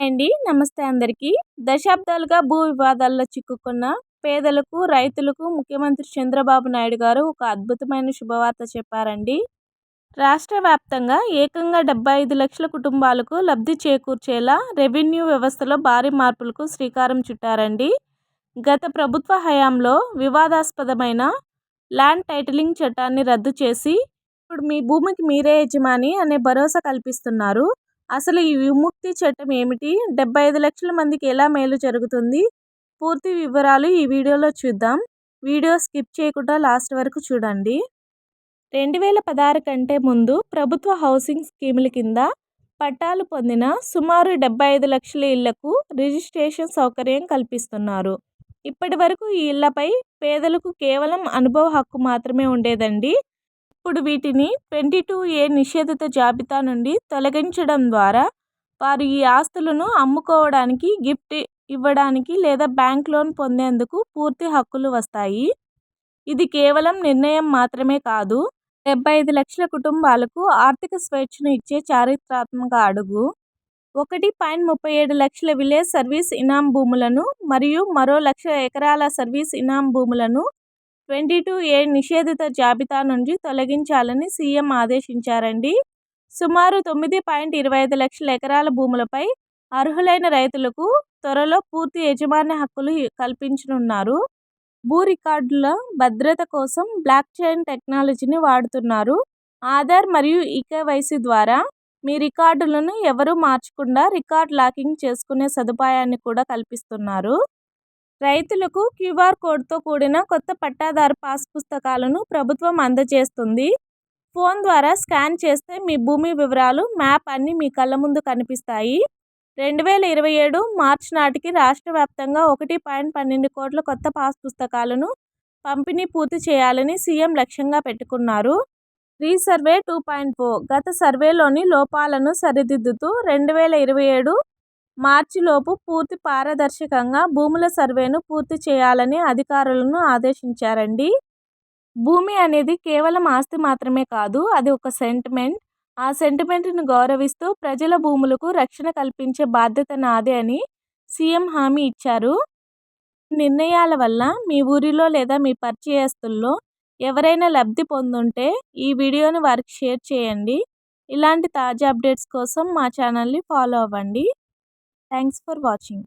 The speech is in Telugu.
అండి నమస్తే అందరికీ. దశాబ్దాలుగా భూ వివాదాల్లో చిక్కుకున్న పేదలకు, రైతులకు ముఖ్యమంత్రి చంద్రబాబు నాయుడు గారు ఒక అద్భుతమైన శుభవార్త చెప్పారండి. రాష్ట్ర వ్యాప్తంగా ఏకంగా 75 లక్షల కుటుంబాలకు లబ్ధి చేకూర్చేలా రెవెన్యూ వ్యవస్థలో భారీ మార్పులకు శ్రీకారం చుట్టారండి. గత ప్రభుత్వ హయాంలో వివాదాస్పదమైన ల్యాండ్ టైటిలింగ్ చట్టాన్ని రద్దు చేసి ఇప్పుడు మీ భూమికి మీరే యజమాని అనే భరోసా కల్పిస్తున్నారు. అసలు ఈ విముక్తి చట్టం ఏమిటి? 75 లక్షల మందికి ఎలా మేలు జరుగుతుంది? పూర్తి వివరాలు ఈ వీడియోలో చూద్దాం. వీడియో స్కిప్ చేయకుండా లాస్ట్ వరకు చూడండి. 2016 కంటే ముందు ప్రభుత్వ హౌసింగ్ స్కీముల కింద పట్టాలు పొందిన సుమారు 75 లక్షల ఇళ్లకు రిజిస్ట్రేషన్ సౌకర్యం కల్పిస్తున్నారు. ఇప్పటి వరకు ఈ ఇళ్లపై పేదలకు కేవలం అనుభవ హక్కు మాత్రమే ఉండేదండి. ఇప్పుడు వీటిని 22A నిషేధిత జాబితా నుండి తొలగించడం ద్వారా వారు ఈ ఆస్తులను అమ్ముకోవడానికి, గిఫ్ట్ ఇవ్వడానికి లేదా బ్యాంక్ లోన్ పొందేందుకు పూర్తి హక్కులు వస్తాయి. ఇది కేవలం నిర్ణయం మాత్రమే కాదు, 75 లక్షల కుటుంబాలకు ఆర్థిక స్వేచ్ఛను ఇచ్చే చారిత్రాత్మక అడుగు. 1.37 లక్షల విలేజ్ సర్వీస్ ఇనాం భూములను మరియు మరో 1 లక్ష ఎకరాల సర్వీస్ ఇనాం భూములను 22A నిషేధిత జాబితా నుంచి తొలగించాలని సీఎం ఆదేశించారండి. సుమారు 9.25 లక్షల ఎకరాల భూములపై అర్హులైన రైతులకు త్వరలో పూర్తి యాజమాన్య హక్కులు కల్పించనున్నారు. భూ రికార్డుల భద్రత కోసం బ్లాక్ చైన్ టెక్నాలజీని వాడుతున్నారు. ఆధార్ మరియు ఈకేవైసీ ద్వారా మీ రికార్డులను ఎవరూ మార్చకుండా రికార్డ్ లాకింగ్ చేసుకునే సదుపాయాన్ని కూడా కల్పిస్తున్నారు. రైతులకు క్యూఆర్ కోడ్తో కూడిన కొత్త పట్టాదారు పాస్ పుస్తకాలను ప్రభుత్వం అందజేస్తుంది. ఫోన్ ద్వారా స్కాన్ చేస్తే మీ భూమి వివరాలు, మ్యాప్ అన్నీ మీ కళ్ళ ముందు కనిపిస్తాయి. 2027 మార్చి నాటికి రాష్ట్ర వ్యాప్తంగా 1.12 కోట్ల కొత్త పాస్ పుస్తకాలను పంపిణీ పూర్తి చేయాలని సీఎం లక్ష్యంగా పెట్టుకున్నారు. రీసర్వే 2.0 గత సర్వేలోని లోపాలను సరిదిద్దుతూ 2027 మార్చిలోపు పూర్తి పారదర్శకంగా భూముల సర్వేను పూర్తి చేయాలని అధికారులను ఆదేశించారండి. భూమి అనేది కేవలం ఆస్తి మాత్రమే కాదు, అది ఒక సెంటిమెంట్. ఆ సెంటిమెంట్ను గౌరవిస్తూ ప్రజల భూములకు రక్షణ కల్పించే బాధ్యత నాదే అని సీఎం హామీ ఇచ్చారు. నిర్ణయాల వల్ల మీ ఊరిలో లేదా మీ పరిచయస్తుల్లో ఎవరైనా లబ్ధి పొందుంటే ఈ వీడియోని వారికి షేర్ చేయండి. ఇలాంటి తాజా అప్డేట్స్ కోసం మా ఛానల్ని ఫాలో అవ్వండి. Thanks for watching.